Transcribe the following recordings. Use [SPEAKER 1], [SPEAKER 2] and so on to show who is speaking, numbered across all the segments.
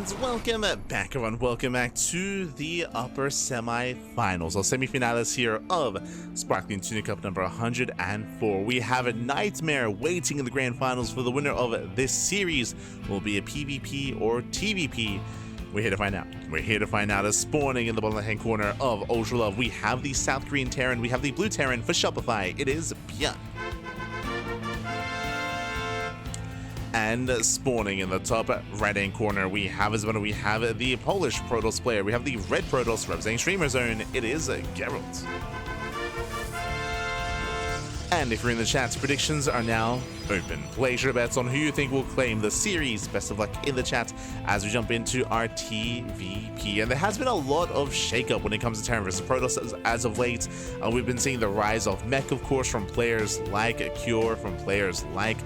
[SPEAKER 1] And welcome back, everyone. Welcome back to the upper semi-finals or semi-finales here of Sparkling Tuna Cup number 104. We have a nightmare waiting in the grand finals for the winner of this series. Will be a PvP or TvP? We're here to find out. We're here to find out. As spawning in the bottom left-hand corner of Ultra Love, we have the South Korean Terran. We have the blue Terran for Shopify. It is ByuN. And spawning in the top right-hand corner, we have the Polish Protoss player. We have the red Protoss representing Streamer Zone. It is Gerald. And if you're in the chat, predictions are now open. Place your bets on who you think will claim the series. Best of luck in the chat as we jump into our TvP. And there has been a lot of shakeup when it comes to Terran versus Protoss as of late. We've been seeing the rise of mech, of course, from players like Cure, from players like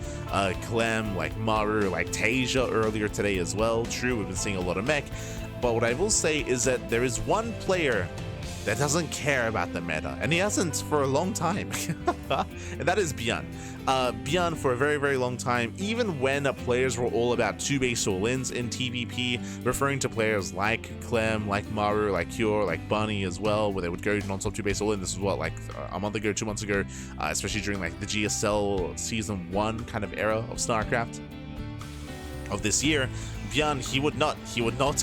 [SPEAKER 1] Clem, like Maru, like Tasia earlier today as well. True, we've been seeing a lot of mech. But what I will say is that there is one player that doesn't care about the meta, and he hasn't for a long time. And that is ByuN. ByuN for a very, very long time, even when players were all about 2-base all-ins in TvP, referring to players like Clem, like Maru, like Cure, like Bunny as well, where they would go non-stop 2-base all-in. This was what, like a month ago, 2 months ago, especially during like the GSL Season 1 kind of era of StarCraft of this year. ByuN, he would not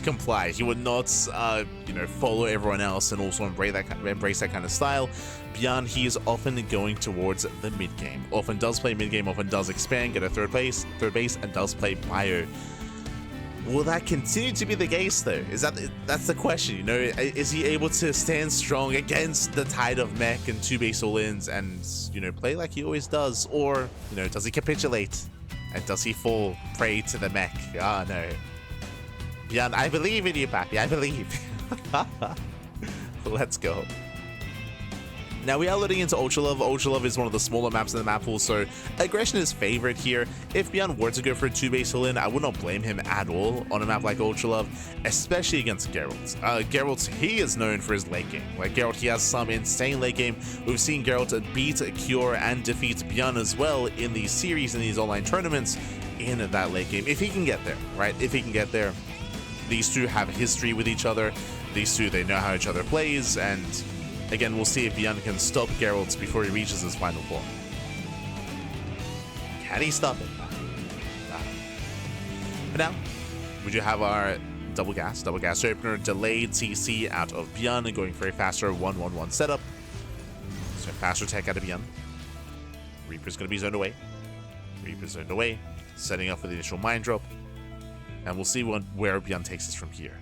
[SPEAKER 1] comply. He would not, follow everyone else and also embrace that kind of style. ByuN, he is often going towards the mid game. Often does play mid game. Often does expand, get a third base, and does play bio. Will that continue to be the case though? That's the question? You know, is he able to stand strong against the tide of mech and 2-base all-ins and play like he always does, or does he capitulate? And does he fall prey to the mech? Ah, no. ByuN, I believe in you, Pappy. I believe. Let's go. Now we are loading into Ultra Love. Ultra Love is one of the smaller maps in the map pool, so aggression is favored here. If ByuN were to go for a 2-base all-in, I would not blame him at all on a map like Ultra Love, especially against Gerald. Gerald, he is known for his late game. Like Gerald, he has some insane late game. We've seen Gerald beat Cure and defeat ByuN as well in these series, in these online tournaments, in that late game. If he can get there, right? If he can get there. These two have history with each other. These two, they know how each other plays, and again, we'll see if ByuN can stop Gerald before he reaches his final form. Can he stop it? For now, we do have our double gas opener, delayed CC out of ByuN, going for a faster 1-1-1 setup. So faster tech out of ByuN. Reaper's going to be zoned away. Setting up for the initial mine drop. And we'll see where ByuN takes us from here.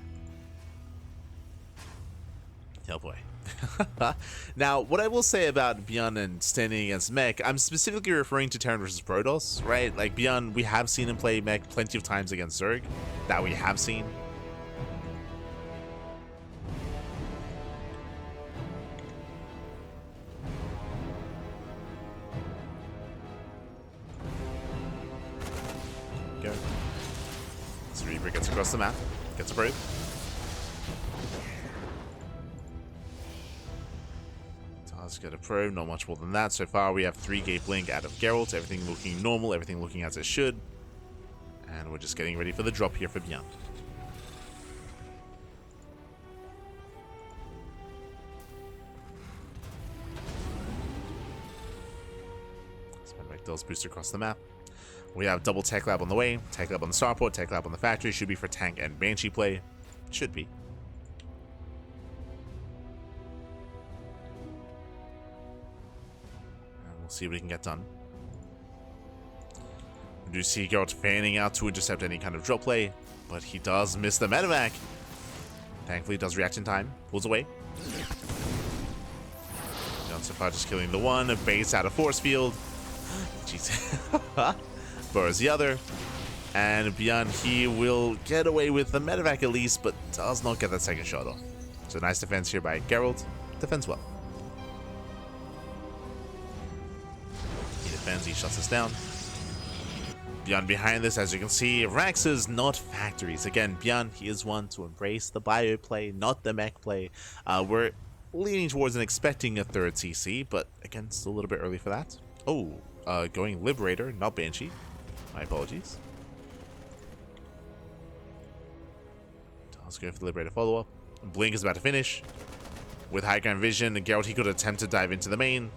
[SPEAKER 1] Oh boy. Now, what I will say about ByuN and standing against mech, I'm specifically referring to Terran versus Protoss, right? Like ByuN, we have seen him play mech plenty of times against Zerg. That we have seen. Go. So Reaper gets across the map, gets a probe. Let's get a probe, not much more than that. So far we have 3-gate blink out of Geralt, everything looking normal, everything looking as it should. And we're just getting ready for the drop here for ByuN. Spend Vector's boost across the map. We have double Tech Lab on the way, Tech Lab on the starport, Tech Lab on the factory, should be for tank and Banshee play. Should be. We'll see what he can get done. We do see Geralt fanning out to intercept any kind of drop play, but he does miss the medevac. Thankfully, he does react in time. Pulls away. ByuN so far just killing the one. Baits out of force field. Jeez. Burrs the other. And ByuN, he will get away with the medevac at least, but does not get that second shot off. So nice defense here by Geralt. Defends well. He shuts us down. ByuN behind this, as you can see, Raxes, not factories. Again, ByuN, he is one to embrace the bio play, not the mech play. We're leaning towards and expecting a third CC, but again, still a little bit early for that. Oh, going Liberator, not Banshee. My apologies. Let's go for the Liberator follow-up. Blink is about to finish. With high ground vision, Gerald, he could attempt to dive into the main.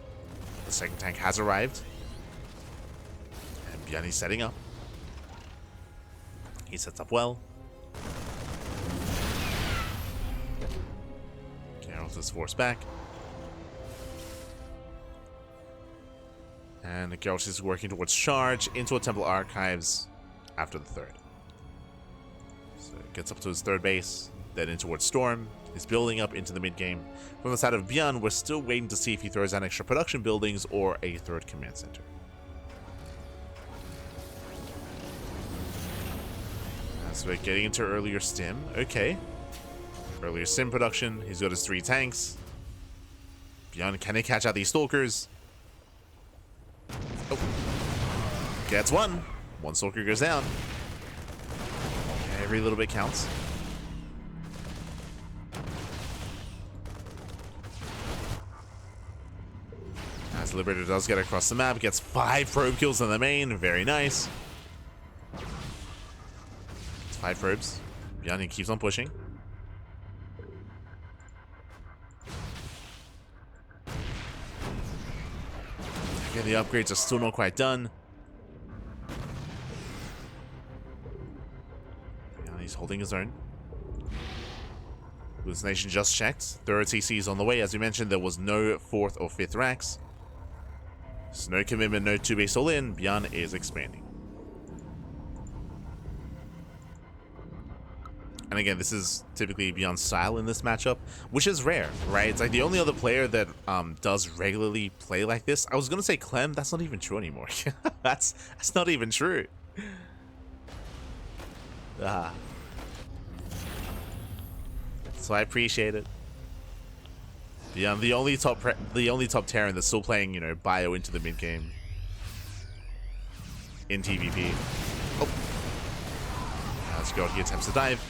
[SPEAKER 1] The second tank has arrived. And ByuN is setting up. He sets up well. Gerald is forced back. And Gerald is working towards charge into a Temple Archives after the third. So gets up to his third base, then in towards Storm. He's building up into the mid game. From the side of ByuN, we're still waiting to see if he throws down extra production buildings or a third command center. So we're getting into earlier stim. Okay. Earlier stim production. He's got his 3 tanks. ByuN, can he catch out these stalkers? Oh. Gets one. One stalker goes down. Every little bit counts. As Liberator does get across the map, gets 5 probe kills in the main. Very nice. It's 5 probes. ByuN, he keeps on pushing. Okay, the upgrades are still not quite done. ByuN, he's holding his own. Hallucination just checked. Third CC is on the way. As we mentioned, there was no 4th or 5th racks. So no commitment, no 2 base all in. ByuN is expanding. And again, this is typically ByuN's style in this matchup, which is rare, right? It's like the only other player that does regularly play like this. I was gonna say Clem, that's not even true anymore. that's not even true. So I appreciate it. ByuN, the only top Terran that's still playing, you know, Bio into the mid game in TvP. Oh, let's go. He attempts to dive.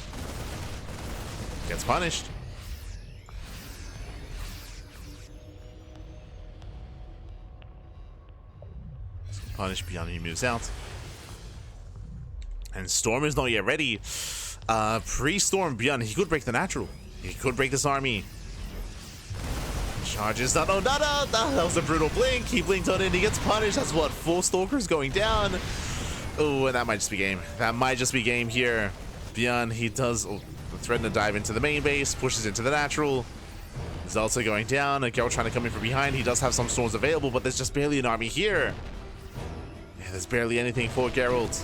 [SPEAKER 1] Gets punished. Punish, ByuN, he moves out. And Storm is not yet ready. Pre-Storm ByuN, he could break the natural. He could break this army. Charges. No, that was a brutal blink. He blinked on it. He gets punished. That's what, 4 stalkers going down. Oh, and that might just be game. That might just be game here. ByuN, he does threaten to dive into the main base, pushes into the natural. He's also going down. And Gerald trying to come in from behind. He does have some storms available, but there's just barely an army here. Yeah, there's barely anything for Gerald.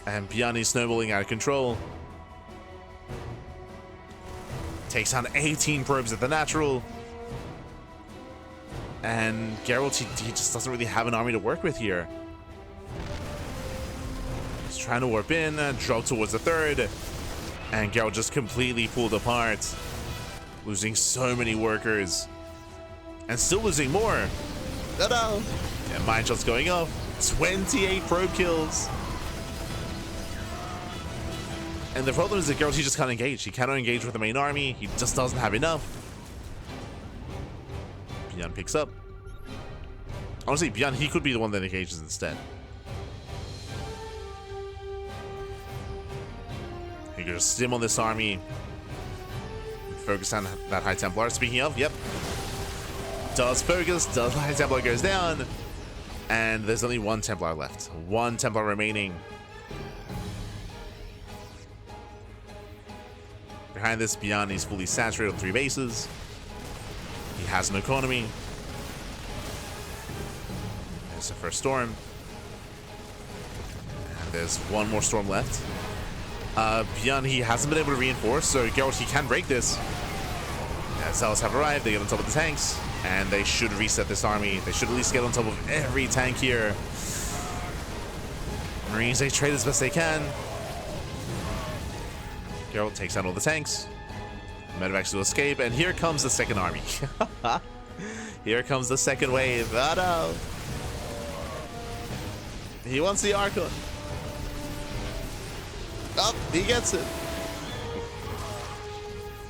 [SPEAKER 1] And ByuN is snowballing out of control. Takes on 18 probes at the natural. And Gerald, he just doesn't really have an army to work with here. He's trying to warp in, drop towards the third. And Gerald just completely pulled apart. Losing so many workers. And still losing more. No. And mine shots going off. 28 probe kills. And the problem is that Gerald, he just can't engage. He cannot engage with the main army. He just doesn't have enough. ByuN picks up. Honestly, ByuN, he could be the one that engages instead. He could just stim on this army. Focus on that High Templar. Speaking of, yep. Does focus. Does High Templar goes down. And there's only 1 Templar left. 1 Templar remaining. Behind this, ByuN is fully saturated on 3 bases. He has an economy. There's the first storm. And there's 1 more storm left. ByuN, he hasn't been able to reinforce, so Gerald, he can break this. As Zealots have arrived, they get on top of the tanks, and they should reset this army. They should at least get on top of every tank here. Marines, they trade as best they can. Gerald takes out all the tanks. Medevacs to escape, and here comes the second army. Here comes the second wave. Oh no! He wants the Archon. Oh, he gets it.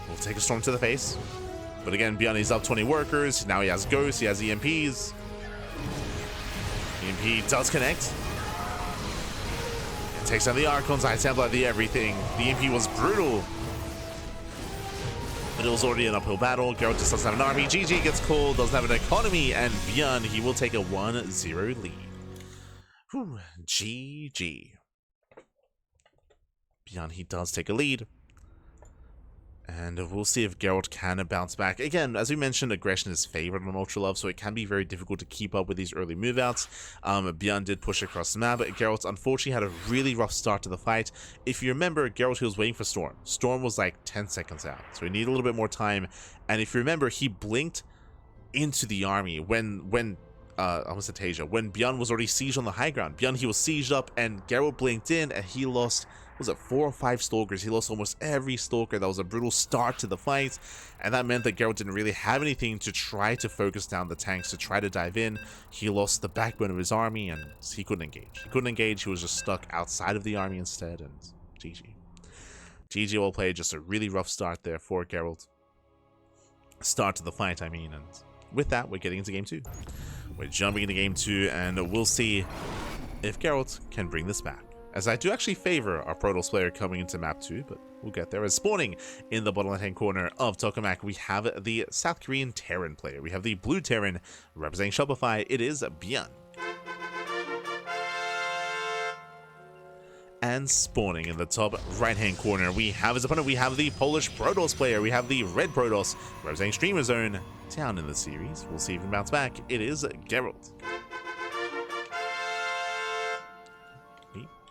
[SPEAKER 1] We'll take a storm to the face. But again, ByuN is up 20 workers. Now he has ghosts, he has EMPs. EMP does connect. Takes down the Archons, I template the everything. The MP was brutal. But it was already an uphill battle. Gerald just doesn't have an army. GG gets called, doesn't have an economy, and ByuN, he will take a 1-0 lead. Whew, GG. ByuN, he does take a lead. And we'll see if Gerald can bounce back. Again, as we mentioned, aggression is favored on Ultra Love, so it can be very difficult to keep up with these early move outs. ByuN did push across the map, but Gerald unfortunately had a really rough start to the fight. If you remember, Gerald, he was waiting for Storm. Storm was like 10 seconds out, so he needed a little bit more time. And if you remember, he blinked into the army when almost at Tasia, when ByuN was already sieged on the high ground. ByuN, he was sieged up, and Gerald blinked in, and he lost, was it 4 or 5 stalkers? He lost almost every stalker. That was a brutal start to the fight, and that meant that Gerald didn't really have anything to try to focus down the tanks, to try to dive in. He lost the backbone of his army, and he couldn't engage. He couldn't engage, he was just stuck outside of the army instead, and GG. GG well played, just a really rough start there for Gerald. Start to the fight, I mean, and with that, we're getting into game 2. We're jumping into game 2, and we'll see if Gerald can bring this back. As I do actually favor our Protoss player coming into map 2, but we'll get there. As spawning in the bottom left-hand corner of Tokamak, we have the South Korean Terran player. We have the blue Terran representing Shopify. It is ByuN. And spawning in the top right-hand corner, we have his opponent. We have the Polish Protoss player. We have the red Protoss representing Streamer Zone down in the series. We'll see if he can bounce back. It is Gerald.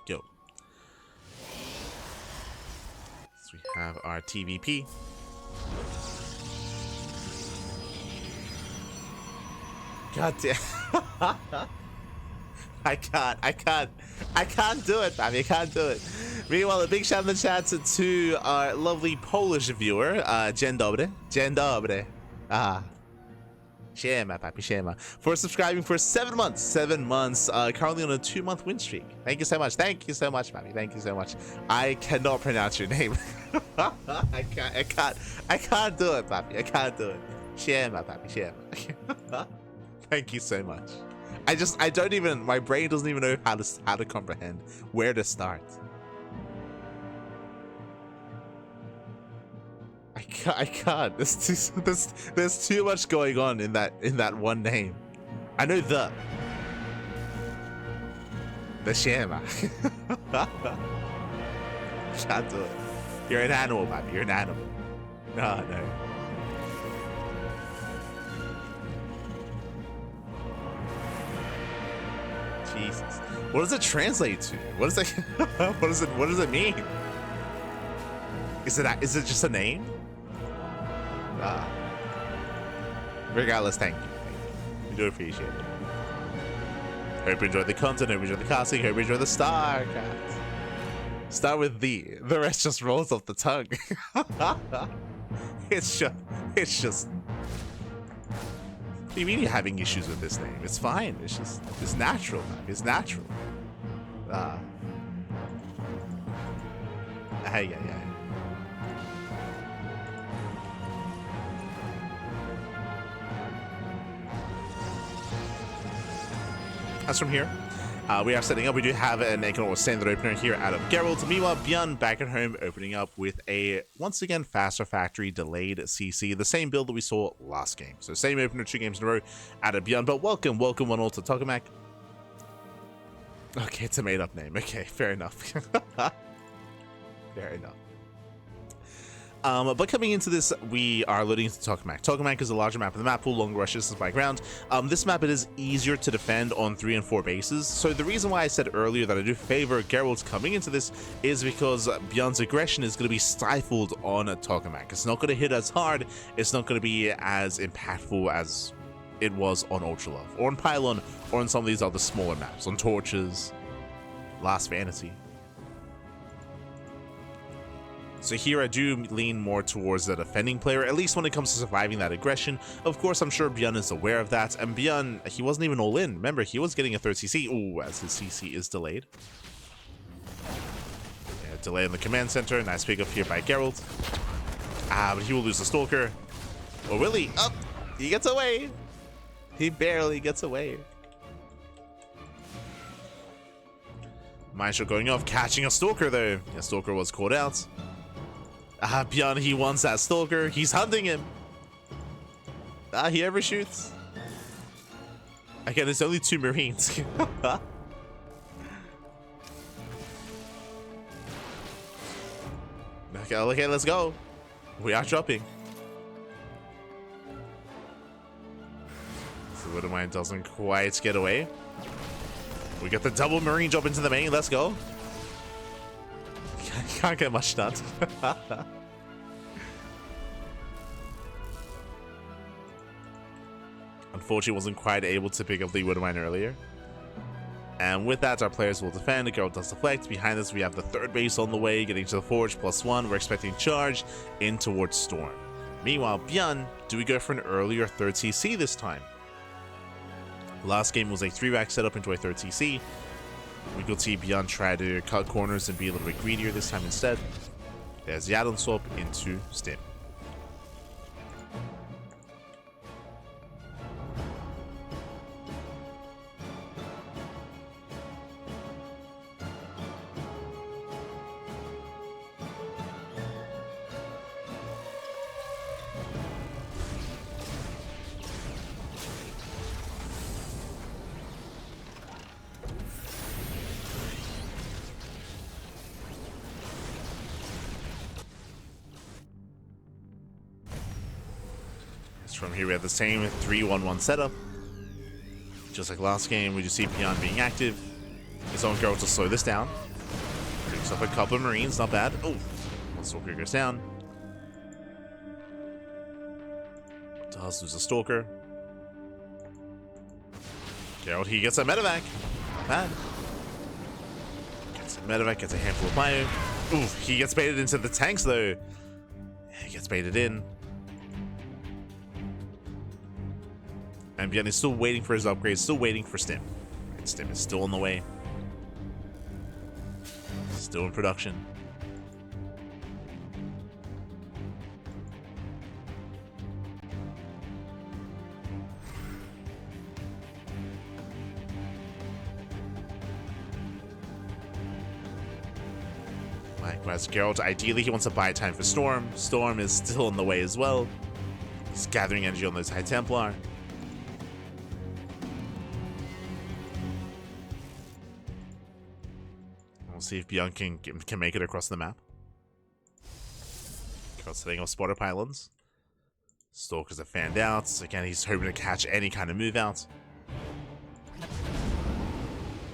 [SPEAKER 1] Go. So we have our TvP. God damn. I can't do it, man. I can't do it. Meanwhile, a big shout out in the chat to our lovely Polish viewer, Dzień dobry. Dzień dobry. Siema, papi, siema. For subscribing for 7 months. 7 months, currently on a 2-month win streak. Thank you so much. Thank you so much, papi. Thank you so much. I cannot pronounce your name. I can't do it, papi. I can't do it. Siema, papi, siema. Thank you so much. I don't even, my brain doesn't even know how to comprehend where to start. I can't. There's too much going on in that one name. I know the Shema. Can't do it. You're an animal, man. You're an animal. No. Jesus. What does it translate to? What is it? What does it mean? Is it just a name? Regardless, thank you. We do appreciate it. Hope you enjoyed the content, hope you enjoyed the casting, hope you enjoyed the StarCraft. Start with the rest just rolls off the tongue. It's just what do you mean you're having issues with this name? It's fine. It's natural, man. It's natural. Hey. As from here, we are setting up. We do have an economic standard opener here out of Gerald. Meanwhile, ByuN back at home opening up with a, once again, Faster Factory delayed CC. The same build that we saw last game. So same opener 2 games in a row out of ByuN. But welcome one all to Tokamak. Okay, it's a made up name. Okay, fair enough. Fair enough. But coming into this, we are loading into Tokamak. Tokamak is a larger map of the map pool, longer rush distance by ground. This map, it is easier to defend on 3 and 4 bases. So the reason why I said earlier that I do favor Gerald coming into this is because ByuN's aggression is going to be stifled on Tokamak. It's not going to hit as hard. It's not going to be as impactful as it was on Ultra Love, or on Pylon, or on some of these other smaller maps, on Torches, Last Fantasy. So here I do lean more towards the defending player, at least when it comes to surviving that aggression. Of course, I'm sure ByuN is aware of that, and ByuN, he wasn't even all in. Remember, he was getting a 3rd CC. Ooh, as his CC is delayed. Yeah, delay in the command center. Nice pick up here by Gerald. But he will lose the Stalker. Or will he? Oh, he gets away. He barely gets away. Mine shot going off, catching a Stalker though. Yeah, Stalker was caught out. ByuN, he wants that Stalker. He's hunting him. He overshoots. Again, it's only 2 Marines. Okay, let's go. We are dropping. So Widowmine doesn't quite get away. We get the double Marine drop into the main. Let's go. Can't get much done. Unfortunately, wasn't quite able to pick up the Widowmine earlier. And with that, our players will defend. Gerald does deflect. Behind us, we have the 3rd base on the way, getting to the Forge +1. We're expecting charge in towards Storm. Meanwhile, ByuN, do we go for an earlier 3rd TC this time? Last game was a 3-rack setup into a 3rd TC. We could see ByuN try to cut corners and be a little bit greedier this time instead. There's the add-on swap into Stim. From here, we have the same 3-1-1 setup. Just like last game, we just see ByuN being active. His own Gerald to slow this down. Picks up a couple of Marines, not bad. Oh, one Stalker goes down. Does lose a Stalker. Gerald, he gets a medevac. Not bad. Gets a medevac, gets a handful of bio. Ooh, he gets baited into the tanks though. He gets baited in. And ByuN is still waiting for his upgrade, still waiting for Stim. And Stim is still on the way. Still in production. Likewise, Gerald, ideally he wants to buy time for Storm. Storm is still in the way as well. He's gathering energy on those High Templar. See if ByuN can make it across the map. Setting off spotter pylons. Stalkers are fanned out. Again, he's hoping to catch any kind of move out.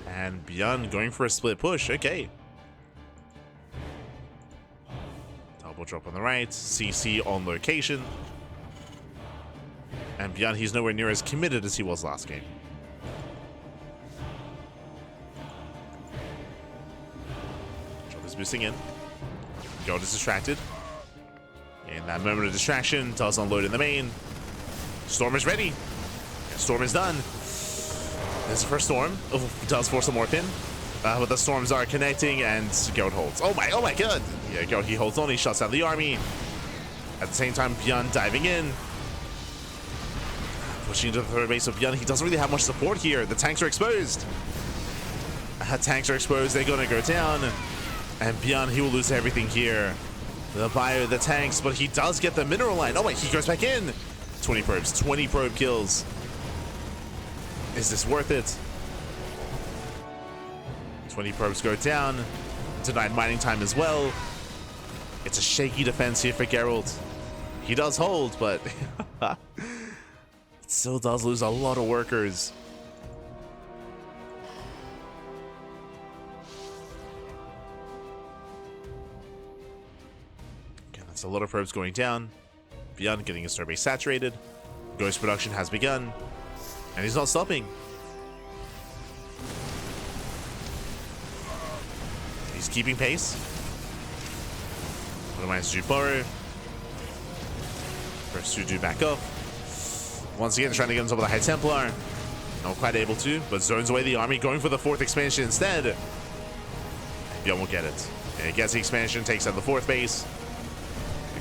[SPEAKER 1] And ByuN going for a split push. Okay. Double drop on the right. CC on location. And ByuN, he's nowhere near as committed as he was last game. Boosting in. Gerald is distracted. In that moment of distraction, does unload in the main. Storm is ready. Storm is done. There's the first Storm. Oh, does force a morph in. But the Storms are connecting and Gerald holds. Oh my god. Yeah, Gerald, he holds on. He shuts down the army. At the same time, ByuN diving in. Pushing into the 3rd base of ByuN. He doesn't really have much support here. The tanks are exposed. Tanks are exposed. They're going to go down. And ByuN, he will lose everything here. The bio, the tanks, but he does get the mineral line. Oh wait, he goes back in. 20 probes, 20 probe kills. Is this worth it? 20 probes go down. Denied mining time as well. It's a shaky defense here for Gerald. He does hold, but it still does lose a lot of workers. It's a lot of probes going down. ByuN getting his starbase saturated. Ghost production has begun. And he's not stopping. He's keeping pace. What am I to borrow? First to do back up. Once again trying to get on top of the High Templar. Not quite able to, but zones away the army, going for the 4th expansion instead. And ByuN will get it. And he gets the expansion, takes out the 4th base.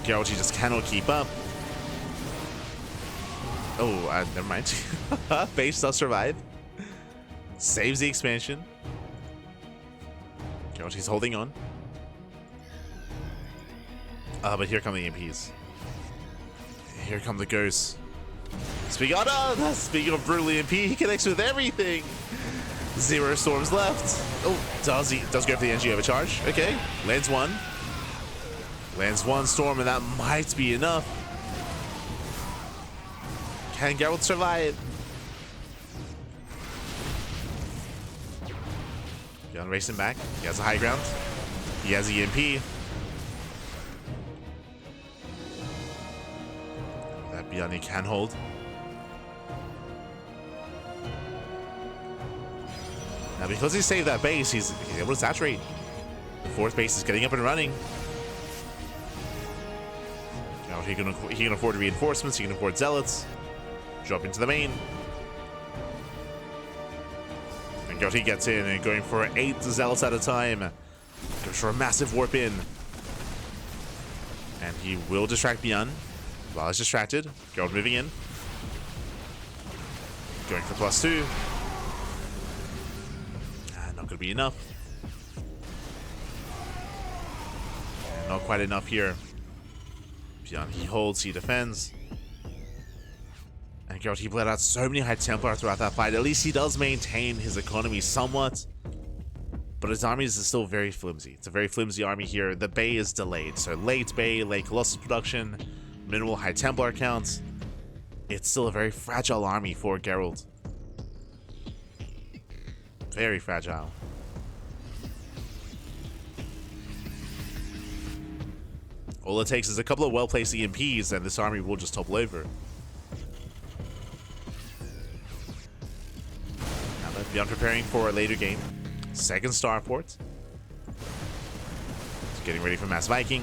[SPEAKER 1] Gerald, he just cannot keep up. Oh, never mind. Base does survive. Saves the expansion. Gerald, he's holding on. But here come the EMPs. Here come the ghosts. Speaking of brutal EMP, he connects with everything. 0 storms left. Oh, does he? Does go for the energy overcharge. Okay, lands one. Lands one storm, and that might be enough. Can Gerald survive? ByuN racing back. He has a high ground. He has EMP. That ByuN he can hold. Now, because he saved that base, he's able to saturate. The 4th base is getting up and running. Now he can afford reinforcements. He can afford zealots. Drop into the main. And he gets in and going for 8 zealots at a time. Goes for a massive warp in. And he will distract ByuN. While he's distracted, Gerald moving in. Going for +2. Not going to be enough. And not quite enough here. ByuN, he holds, he defends. And Gerald, he bled out so many High Templar throughout that fight. At least he does maintain his economy somewhat. But his army is still very flimsy. It's a very flimsy army here. The Bay is delayed. So late Bay, late Colossus production, minimal High Templar counts. It's still a very fragile army for Gerald. Very fragile. All it takes is a couple of well-placed EMPs and this army will just topple over. Now that ByuN preparing for a later game. 2nd starport. Getting ready for Mass Viking.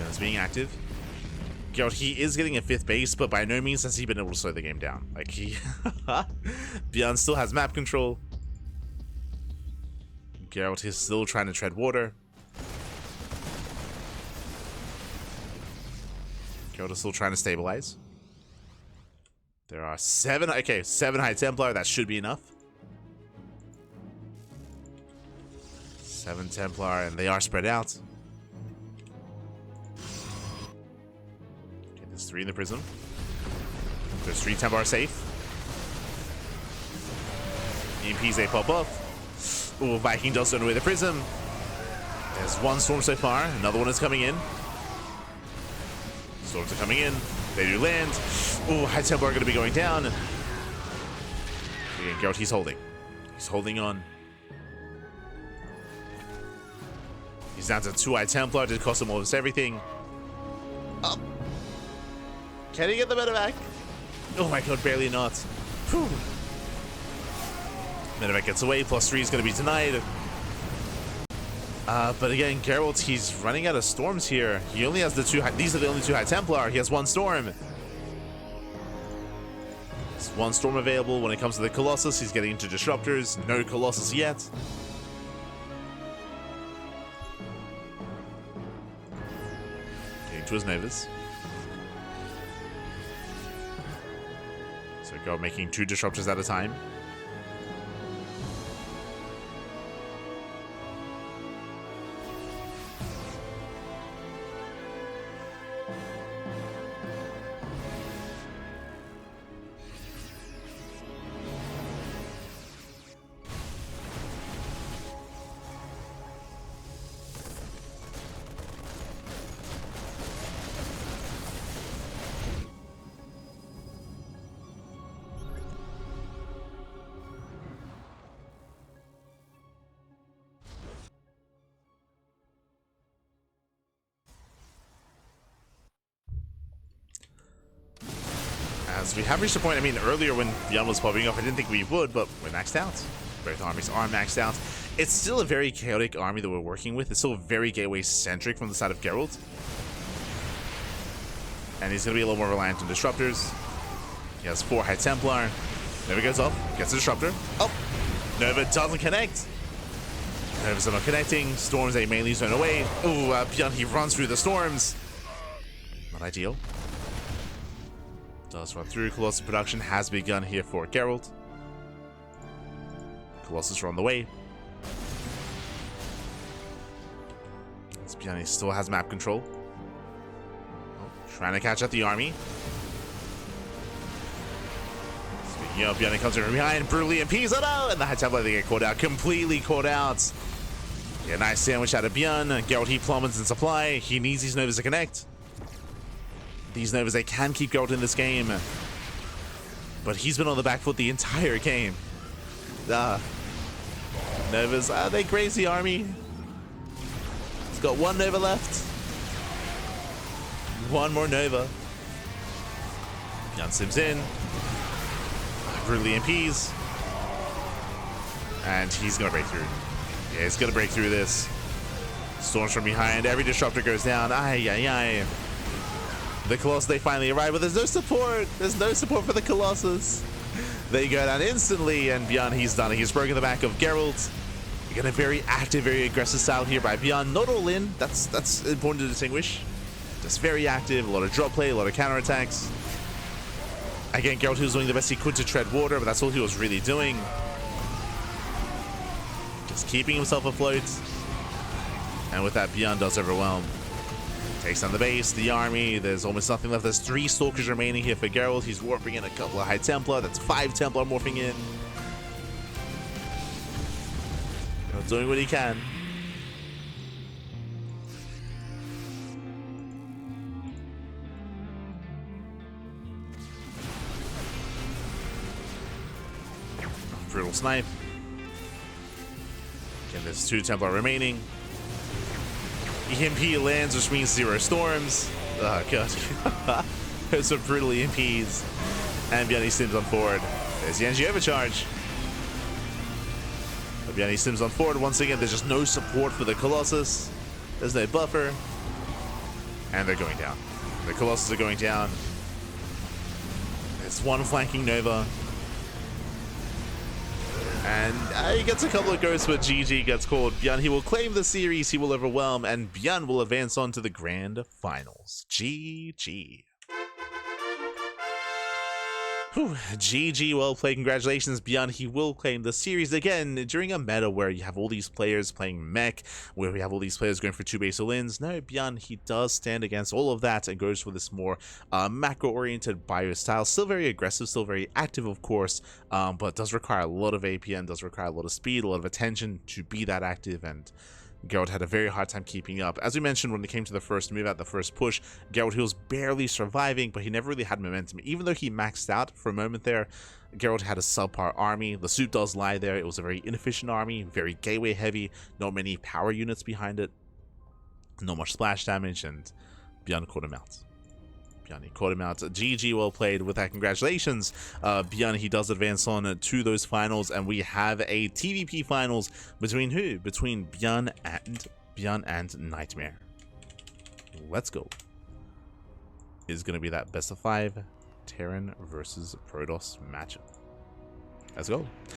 [SPEAKER 1] It's being active. Gerald, he is getting a 5th base, but by no means has he been able to slow the game down. Like, ByuN still has map control. Gerald is still trying to tread water. Gerald is still trying to stabilize. There are 7, okay, 7 High Templar, that should be enough. 7 Templar, and they are spread out. Okay, there's 3 in the prism. There's 3 Templar safe. EMPs, they pop up. Ooh, Viking does turn away the prism. There's 1 storm so far, another one is coming in. Storms are coming in. They do land. Ooh, High Templar are going to be going down. Again, Gerald, he's holding. He's holding on. He's down to 2 High Templar. Did cost him almost everything. Oh. Can he get the medevac? Oh my god, barely not. Whew. Medevac gets away. +3 is going to be denied. But again, Gerald, he's running out of storms here. He only has the 2 high, these are the only 2 High Templar. He has 1 storm. There's 1 storm available. When it comes to the Colossus, he's getting into disruptors. No Colossus yet. Getting to his Novas. So Gerald making 2 disruptors at a time. As we have reached a point, I mean, earlier when ByuN was popping up, I didn't think we would, but we're maxed out. Both armies are maxed out. It's still a very chaotic army that we're working with. It's still very gateway-centric from the side of Gerald. And he's going to be a little more reliant on disruptors. He has 4 High Templar. Nova goes off, gets a disruptor. Oh! Nova doesn't connect. Novas are not connecting. Storms a mainly zone away. Ooh, ByuN, he runs through the storms. Not ideal. Does run through. Colossus production has begun here for Gerald. Colossus are on the way. ByuN still has map control. Oh, trying to catch up the army. Speaking of, ByuN comes from behind, brutally impedes. Oh no! And the High Templar, they get caught out. Completely caught out. Yeah, nice sandwich out of ByuN. Gerald, he plummets in supply. He needs these Novas to connect. These Novas, they can keep Gerald in this game. But he's been on the back foot the entire game. Novas, they graze the army. Got one Nova left. One more Nova. ByuN sims in. Brutally MPs. And he's gonna break through. Yeah, he's gonna break through this. Storms from behind. Every disruptor goes down. Ay, ay, ay. The Colossus, they finally arrive, but there's no support. There's no support for the Colossus. They go down instantly, and ByuN, he's done it. He's broken the back of Gerald. You get a very active, very aggressive style here by ByuN. Not all in. That's important to distinguish. Just very active. A lot of drop play, a lot of counterattacks. Again, Gerald, he was doing the best he could to tread water, but that's all he was really doing. Just keeping himself afloat. And with that, ByuN does overwhelm. Takes down the base, the army. There's almost nothing left. There's 3 Stalkers remaining here for Gerald. He's warping in a couple of High Templar. That's 5 Templar morphing in. Doing what he can. Brutal snipe. Again, there's 2 Templar remaining. EMP lands, which means 0 storms. Oh god. There's some brutal EMPs. And ByuN sims on forward. There's the energy overcharge. ByuN sims on forward. Once again, there's just no support for the Colossus. There's no buffer. And they're going down. The Colossus are going down. There's one flanking Nova. And he gets a couple of ghosts, but GG gets called. ByuN, he will claim the series, he will overwhelm, and ByuN will advance on to the grand finals. GG. Whew, GG, well played. Congratulations, ByuN. He will claim the series again during a meta where you have all these players playing mech, where we have all these players going for 2 base all-ins. No, ByuN, he does stand against all of that and goes for this more macro-oriented bio style. Still very aggressive, still very active, of course, but does require a lot of APM, does require a lot of speed, a lot of attention to be that active, and Gerald had a very hard time keeping up. As we mentioned, when it came to the first move out, the first push, Gerald, he was barely surviving, but he never really had momentum. Even though he maxed out for a moment there, Gerald had a subpar army. The suit does lie there. It was a very inefficient army, very gateway heavy, not many power units behind it, not much splash damage, and ByuN caught him out. ByuN, he caught him out. GG, well played. With that, congratulations. ByuN, he does advance on to those finals, and we have a TvP finals between who? Between ByuN and Nightmare. Let's go. Is going to be that best of 5 Terran versus Protoss matchup. Let's go.